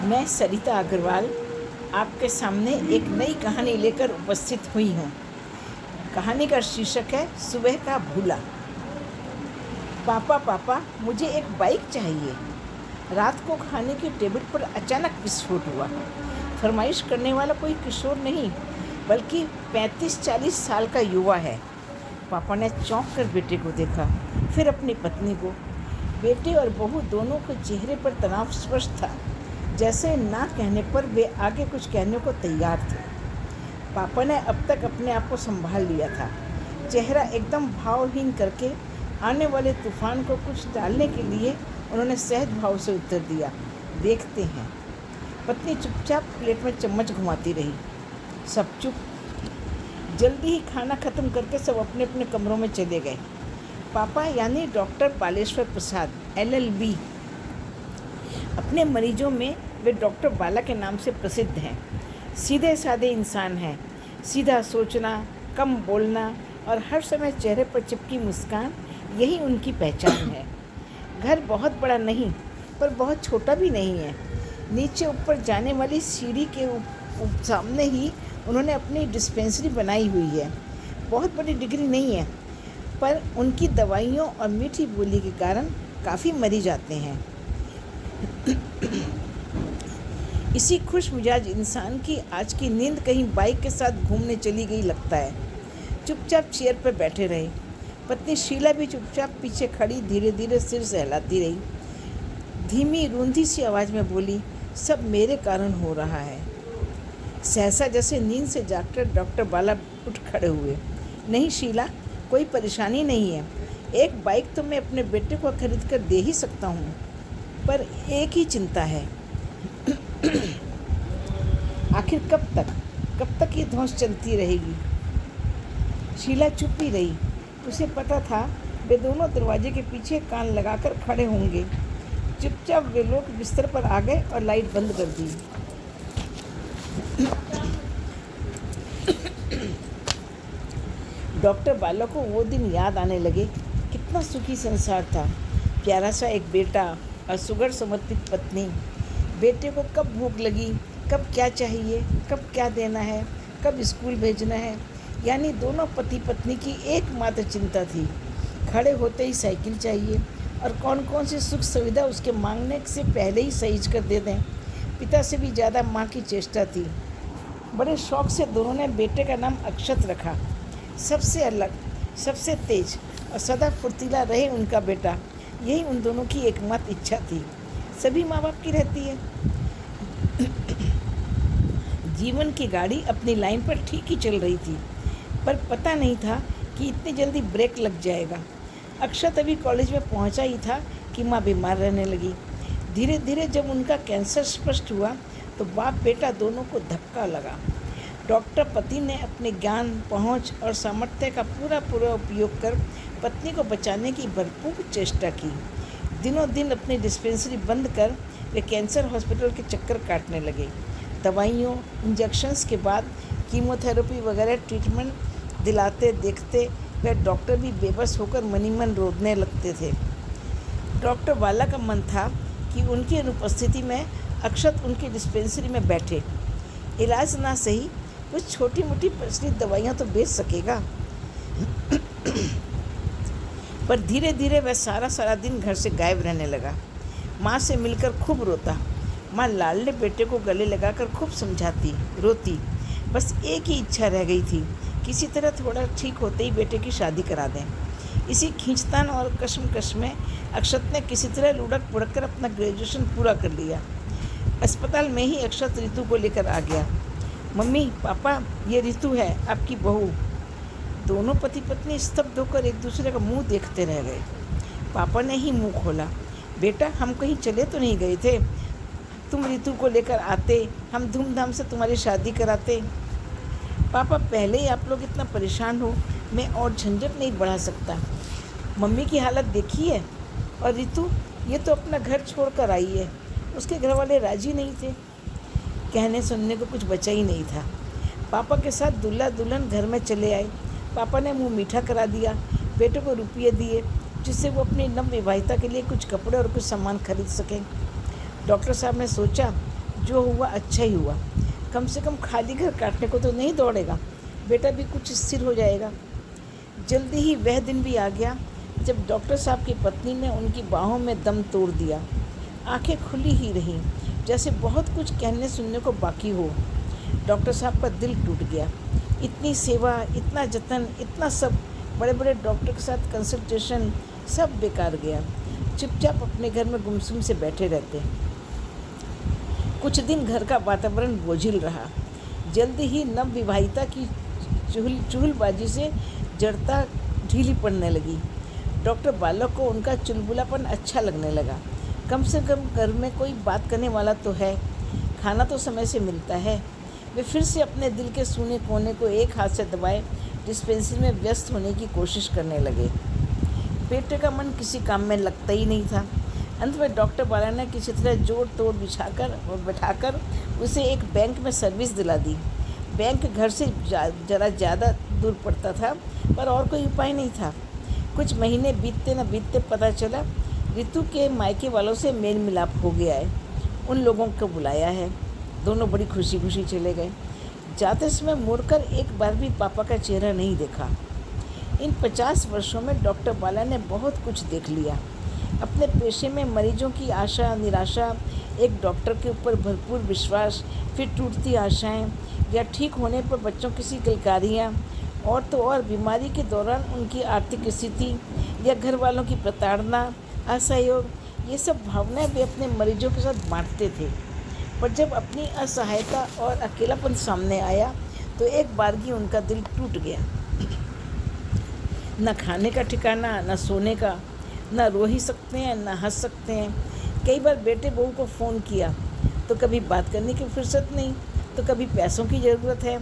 मैं सरिता अग्रवाल आपके सामने एक नई कहानी लेकर उपस्थित हुई हूँ। कहानी का शीर्षक है सुबह का भूला। पापा पापा मुझे एक बाइक चाहिए। रात को खाने की टेबल पर अचानक विस्फोट हुआ। फरमाइश करने वाला कोई किशोर नहीं बल्कि 35-40 साल का युवा है। पापा ने चौंक कर बेटे को देखा, फिर अपनी पत्नी को। बेटे और बहू दोनों के चेहरे पर तनाव स्पष्ट था, जैसे ना कहने पर वे आगे कुछ कहने को तैयार थे। पापा ने अब तक अपने आप को संभाल लिया था। चेहरा एकदम भावहीन करके आने वाले तूफान को कुछ टालने के लिए उन्होंने सहज भाव से उत्तर दिया, देखते हैं। पत्नी चुपचाप प्लेट में चम्मच घुमाती रही। सब चुप। जल्दी ही खाना खत्म करके सब अपने अपने कमरों में चले गए। पापा यानी डॉक्टर बालेश्वर प्रसाद LLB। अपने मरीजों में वे डॉक्टर बाला के नाम से प्रसिद्ध हैं। सीधे साधे इंसान हैं। सीधा सोचना, कम बोलना और हर समय चेहरे पर चिपकी मुस्कान, यही उनकी पहचान है। घर बहुत बड़ा नहीं पर बहुत छोटा भी नहीं है। नीचे ऊपर जाने वाली सीढ़ी के सामने ही उन्होंने अपनी डिस्पेंसरी बनाई हुई है। बहुत बड़ी डिग्री नहीं है पर उनकी दवाइयों और मीठी बोली के कारण काफ़ी मरीज आते हैं। इसी खुश मिजाज इंसान की आज की नींद कहीं बाइक के साथ घूमने चली गई लगता है। चुपचाप चेयर पर बैठे रहे। पत्नी शीला भी चुपचाप पीछे खड़ी धीरे धीरे सिर सहलाती रही। धीमी रूंधी सी आवाज़ में बोली, सब मेरे कारण हो रहा है। सहसा जैसे नींद से जागकर डॉक्टर बाला उठ खड़े हुए। नहीं शीला, कोई परेशानी नहीं है। एक बाइक तो मैं अपने बेटे को खरीद कर दे ही सकता हूँ, पर एक ही चिंता है। आखिर कब तक ये धौंस चलती रहेगी। शीला चुप ही रही। उसे पता था वे दोनों दरवाजे के पीछे कान लगाकर खड़े होंगे। चुपचाप वे लोग बिस्तर पर आ गए और लाइट बंद कर दी। डॉक्टर बाला को वो दिन याद आने लगे। कितना सुखी संसार था। प्यारा सा एक बेटा और सुघड़ समर्पित पत्नी। बेटे को कब भूख लगी, कब क्या चाहिए, कब क्या देना है, कब स्कूल भेजना है, यानी दोनों पति पत्नी की एकमात्र चिंता थी। खड़े होते ही साइकिल चाहिए और कौन कौन सी सुख सुविधा उसके मांगने से पहले ही सहेज कर दे दें। पिता से भी ज़्यादा माँ की चेष्टा थी। बड़े शौक़ से दोनों ने बेटे का नाम अक्षत रखा। सबसे अलग, सबसे तेज और सदा फुर्तीला रहे उनका बेटा, यही उन दोनों की एकमात्र इच्छा थी। सभी माँ बाप की रहती है। जीवन की गाड़ी अपनी लाइन पर ठीक ही चल रही थी, पर पता नहीं था कि इतनी जल्दी ब्रेक लग जाएगा। अक्षत अभी कॉलेज में पहुंचा ही था कि माँ बीमार रहने लगी। धीरे धीरे जब उनका कैंसर स्पष्ट हुआ तो बाप बेटा दोनों को धक्का लगा। डॉक्टर पति ने अपने ज्ञान, पहुंच और सामर्थ्य का पूरा उपयोग कर पत्नी को बचाने की भरपूर चेष्टा की। दिनों दिन अपनी डिस्पेंसरी बंद कर वे कैंसर हॉस्पिटल के चक्कर काटने लगे। दवाइयों, इंजेक्शन्स के बाद कीमोथेरेपी वगैरह ट्रीटमेंट दिलाते देखते वे डॉक्टर भी बेबस होकर मनी मन रोने लगते थे। डॉक्टर बाला का मन था कि उनकी अनुपस्थिति में अक्षत उनकी डिस्पेंसरी में बैठे। इलाज ना सही, कुछ छोटी मोटी प्रचलित दवाइयाँ तो बेच सकेगा। पर धीरे धीरे वह सारा दिन घर से गायब रहने लगा। माँ से मिलकर खूब रोता। माँ लाडले बेटे को गले लगाकर खूब समझाती, रोती। बस एक ही इच्छा रह गई थी, किसी तरह थोड़ा ठीक होते ही बेटे की शादी करा दें। इसी खींचतान और कश्मकश में अक्षत ने किसी तरह लुढ़क पुढ़क कर अपना ग्रेजुएशन पूरा कर लिया। अस्पताल में ही अक्षत ऋतु को लेकर आ गया। मम्मी पापा, ये ऋतु है आपकी बहू। दोनों पति पत्नी स्तब्ध होकर एक दूसरे का मुंह देखते रह गए। पापा ने ही मुंह खोला, बेटा हम कहीं चले तो नहीं गए थे? तुम ऋतु को लेकर आते, हम धूमधाम से तुम्हारी शादी कराते। पापा पहले ही आप लोग इतना परेशान हो, मैं और झंझट नहीं बढ़ा सकता। मम्मी की हालत देखी है। और ऋतु ये तो अपना घर छोड़ कर आई है, उसके घर वाले राजी नहीं थे। कहने सुनने को कुछ बचा ही नहीं था। पापा के साथ दूल्हा दुल्हन घर में चले आए। पापा ने मुंह मीठा करा दिया। बेटे को रुपये दिए जिससे वो अपनी नव विवाहिता के लिए कुछ कपड़े और कुछ सामान खरीद सकें। डॉक्टर साहब ने सोचा जो हुआ अच्छा ही हुआ, कम से कम खाली घर काटने को तो नहीं दौड़ेगा, बेटा भी कुछ स्थिर हो जाएगा। जल्दी ही वह दिन भी आ गया जब डॉक्टर साहब की पत्नी ने उनकी बाहों में दम तोड़ दिया। आंखें खुली ही रहीं, जैसे बहुत कुछ कहने सुनने को बाकी हो। डॉक्टर साहब का दिल टूट गया। इतनी सेवा, इतना जतन, इतना सब, बड़े बड़े डॉक्टर के साथ कंसल्टेशन, सब बेकार गया। चुपचाप अपने घर में गुमसुम से बैठे रहते। कुछ दिन घर का वातावरण बोझिल रहा। जल्दी ही नवविवाहिता की चुगलबाजी से जड़ता ढीली पड़ने लगी। डॉक्टर बालक को उनका चुलबुलापन अच्छा लगने लगा। कम से कम घर में कोई बात करने वाला तो है, खाना तो समय से मिलता है। वे फिर से अपने दिल के सूने कोने को एक हाथ से दबाए डिस्पेंसरी में व्यस्त होने की कोशिश करने लगे। बेटे का मन किसी काम में लगता ही नहीं था। अंत में डॉक्टर बाला ने किसी तरह जोड़ तोड़ बैठाकर उसे एक बैंक में सर्विस दिला दी। बैंक घर से जरा ज़्यादा दूर पड़ता था, पर और कोई उपाय नहीं था। कुछ महीने बीतते न बीतते पता चला रितु के मायके वालों से मेल मिलाप हो गया है। उन लोगों को बुलाया है। दोनों बड़ी खुशी खुशी चले गए। जाते समय मुड़कर एक बार भी पापा का चेहरा नहीं देखा। इन 50 वर्षों में डॉक्टर बाला ने बहुत कुछ देख लिया। अपने पेशे में मरीजों की आशा निराशा, एक डॉक्टर के ऊपर भरपूर विश्वास, फिर टूटती आशाएं, या ठीक होने पर बच्चों की सी किलकारियाँ, और तो और बीमारी के दौरान उनकी आर्थिक स्थिति या घर वालों की प्रताड़ना, असहयोग, ये सब भावनाएं वे अपने मरीजों के साथ बांटते थे। पर जब अपनी असहायता और अकेलापन सामने आया तो एक बारगी उनका दिल टूट गया। न खाने का ठिकाना, न सोने का, न रो ही सकते हैं न हंस सकते हैं। कई बार बेटे बहू को फ़ोन किया तो कभी बात करने की फुर्सत नहीं, तो कभी पैसों की ज़रूरत है।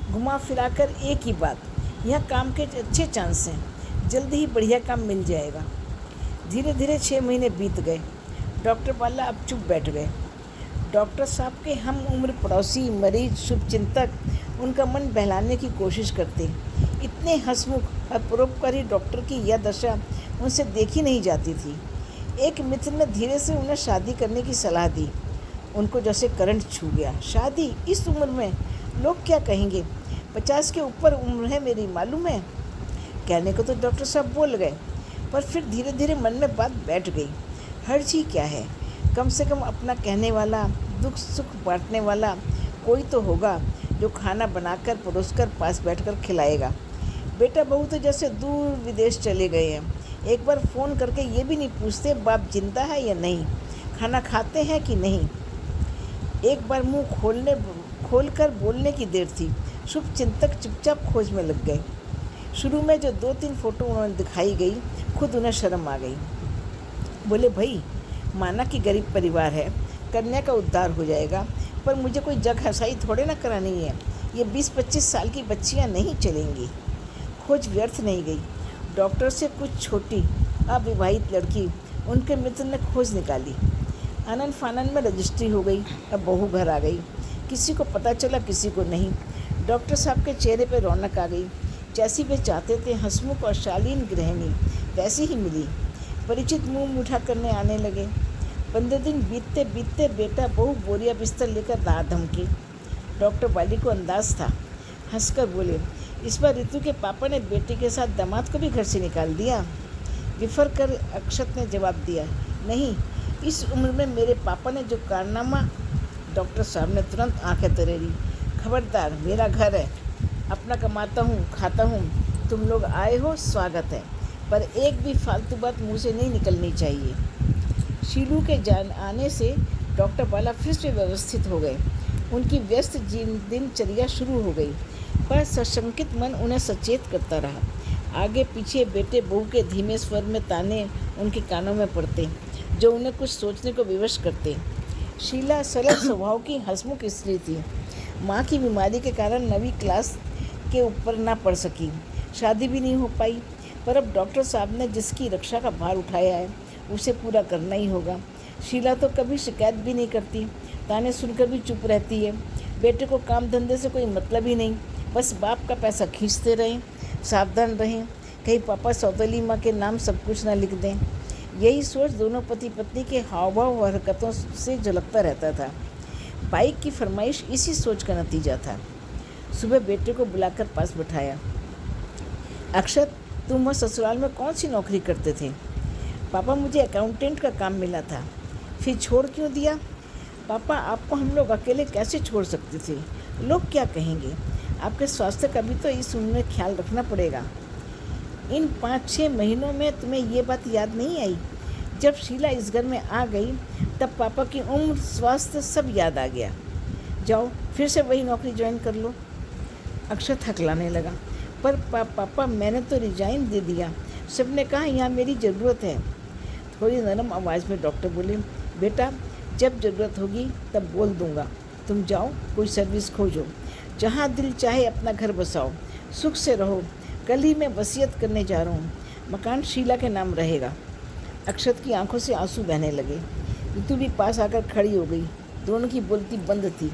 घुमा फिराकर एक ही बात, यहाँ काम के अच्छे चांस हैं, जल्दी ही बढ़िया काम मिल जाएगा। धीरे धीरे 6 महीने बीत गए। डॉक्टर बाला अब चुप बैठ गए। डॉक्टर साहब के हम उम्र पड़ोसी, मरीज, शुभचिंतक उनका मन बहलाने की कोशिश करते। इतने हंसमुख और परोपकारी डॉक्टर की यह दशा उनसे देखी नहीं जाती थी। एक मित्र ने धीरे से उन्हें शादी करने की सलाह दी। उनको जैसे करंट छू गया। शादी इस उम्र में? लोग क्या कहेंगे? 50 के ऊपर उम्र है मेरी, मालूम है। कहने को तो डॉक्टर साहब बोल गए, पर फिर धीरे धीरे मन में बात बैठ गई। हर्ज ही क्या है, कम से कम अपना कहने वाला, दुख सुख बांटने वाला कोई तो होगा जो खाना बनाकर परोसकर पास बैठकर खिलाएगा। बेटा बहू तो जैसे दूर विदेश चले गए हैं। एक बार फ़ोन करके ये भी नहीं पूछते बाप जिंदा है या नहीं, खाना खाते हैं कि नहीं। एक बार मुंह खोलकर बोलने की देर थी। शुभचिंतक चुपचाप खोज में लग गए। शुरू में जो 2-3 फ़ोटो उन्होंने दिखाई गई, खुद उन्हें शर्म आ गई। बोले भाई, माना कि गरीब परिवार है, कन्या का उद्धार हो जाएगा, पर मुझे कोई जग हंसाई थोड़े ना करानी है। ये 20-25 साल की बच्चियां नहीं चलेंगी। खोज व्यर्थ नहीं गई। डॉक्टर से कुछ छोटी अविवाहित लड़की, उनके मित्र ने खोज निकाली। आनन फानन में रजिस्ट्री हो गई। अब बहू घर आ गई। किसी को पता चला, किसी को नहीं। डॉक्टर साहब के चेहरे पर रौनक आ गई। जैसी वे चाहते थे, हंसमुख और शालीन गृहिणी वैसी ही मिली। परिचित मुंह मीठा करने आने लगे। 15 दिन बीतते बीतते बेटा बहू बोरिया बिस्तर लेकर राह धमकी। डॉक्टर बाली को अंदाज था। हंसकर बोले, इस बार रितु के पापा ने बेटे के साथ दामाद को भी घर से निकाल दिया। विफर कर अक्षत ने जवाब दिया, नहीं, इस उम्र में मेरे पापा ने जो कारनामा। डॉक्टर साहब ने तुरंत आंखें तरेरी। खबरदार, मेरा घर है, अपना कमाता हूँ, खाता हूँ, तुम लोग आए हो, स्वागत है, पर एक भी फालतू बात मुँह से नहीं निकलनी चाहिए। शीलू के आने से डॉक्टर बाला फिर से व्यवस्थित हो गए। उनकी व्यस्त दिनचर्या शुरू हो गई, पर सशंकित मन उन्हें सचेत करता रहा। आगे पीछे बेटे बहू के धीमे स्वर में ताने उनके कानों में पड़ते, जो उन्हें कुछ सोचने को विवश करते। शीला सरल स्वभाव की हंसमुख स्त्री थी। माँ की बीमारी के कारण 9वीं क्लास के ऊपर ना पढ़ सकी, शादी भी नहीं हो पाई, पर अब डॉक्टर साहब ने जिसकी रक्षा का भार उठाया है, उसे पूरा करना ही होगा। शीला तो कभी शिकायत भी नहीं करती, ताने सुनकर भी चुप रहती है। बेटे को काम धंधे से कोई मतलब ही नहीं, बस बाप का पैसा खींचते रहें, सावधान रहें, कहीं पापा सौतेली माँ के नाम सब कुछ ना लिख दें। यही सोच दोनों पति पत्नी के हाव भाव और हरकतों से झलकता रहता था। बाइक की फरमाइश इसी सोच का नतीजा था। सुबह बेटे को बुलाकर पास बिठाया। अक्षत, तुम वह ससुराल में कौन सी नौकरी करते थे? पापा, मुझे अकाउंटेंट का काम मिला था। फिर छोड़ क्यों दिया? पापा, आपको हम लोग अकेले कैसे छोड़ सकते थे? लोग क्या कहेंगे? आपके स्वास्थ्य का भी तो इस उम्र में ख्याल रखना पड़ेगा। इन 5-6 महीनों में तुम्हें ये बात याद नहीं आई? जब शीला इस घर में आ गई तब पापा की उम्र, स्वास्थ्य सब याद आ गया। जाओ फिर से वही नौकरी ज्वाइन कर लो। अक्षत हकलाने लगा। पर पापा, मैंने तो रिजाइन दे दिया। सबने कहा यहाँ मेरी ज़रूरत है। थोड़ी नरम आवाज़ में डॉक्टर बोले, बेटा जब ज़रूरत होगी तब बोल दूँगा। तुम जाओ, कोई सर्विस खोजो, जहाँ दिल चाहे अपना घर बसाओ, सुख से रहो। कल ही मैं वसीयत करने जा रहा हूँ, मकान शीला के नाम रहेगा। अक्षत की आंखों से आंसू बहने लगे। ऋतु भी पास आकर खड़ी हो गई। दोनों की बोलती बंद थी।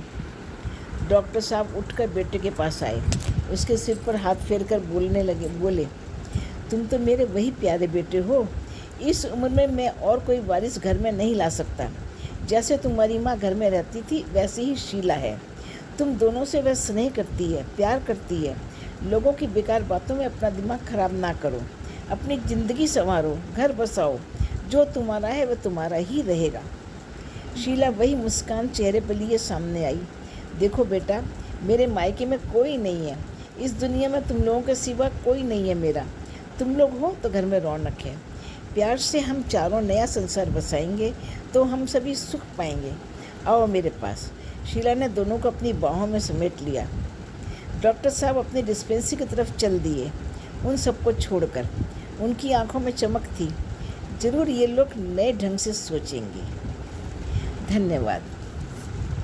डॉक्टर साहब उठकर बेटे के पास आए, उसके सिर पर हाथ फेरकर बोले, तुम तो मेरे वही प्यारे बेटे हो। इस उम्र में मैं और कोई वारिस घर में नहीं ला सकता। जैसे तुम्हारी माँ घर में रहती थी वैसे ही शीला है। तुम दोनों से वह स्नेह करती है, प्यार करती है। लोगों की बेकार बातों में अपना दिमाग खराब ना करो। अपनी ज़िंदगी संवारो, घर बसाओ। जो तुम्हारा है वह तुम्हारा ही रहेगा। शीला वही मुस्कान चेहरे पर लिए सामने आई। देखो बेटा, मेरे मायके में कोई नहीं है। इस दुनिया में तुम लोगों के सिवा कोई नहीं है मेरा। तुम लोग हो तो घर में रौनक है। प्यार से हम चारों नया संसार बसाएंगे तो हम सभी सुख पाएंगे। आओ मेरे पास। शीला ने दोनों को अपनी बाहों में समेट लिया। डॉक्टर साहब अपनी डिस्पेंसरी की तरफ चल दिए, उन सबको छोड़कर। उनकी आंखों में चमक थी। जरूर ये लोग नए ढंग से सोचेंगे। धन्यवाद।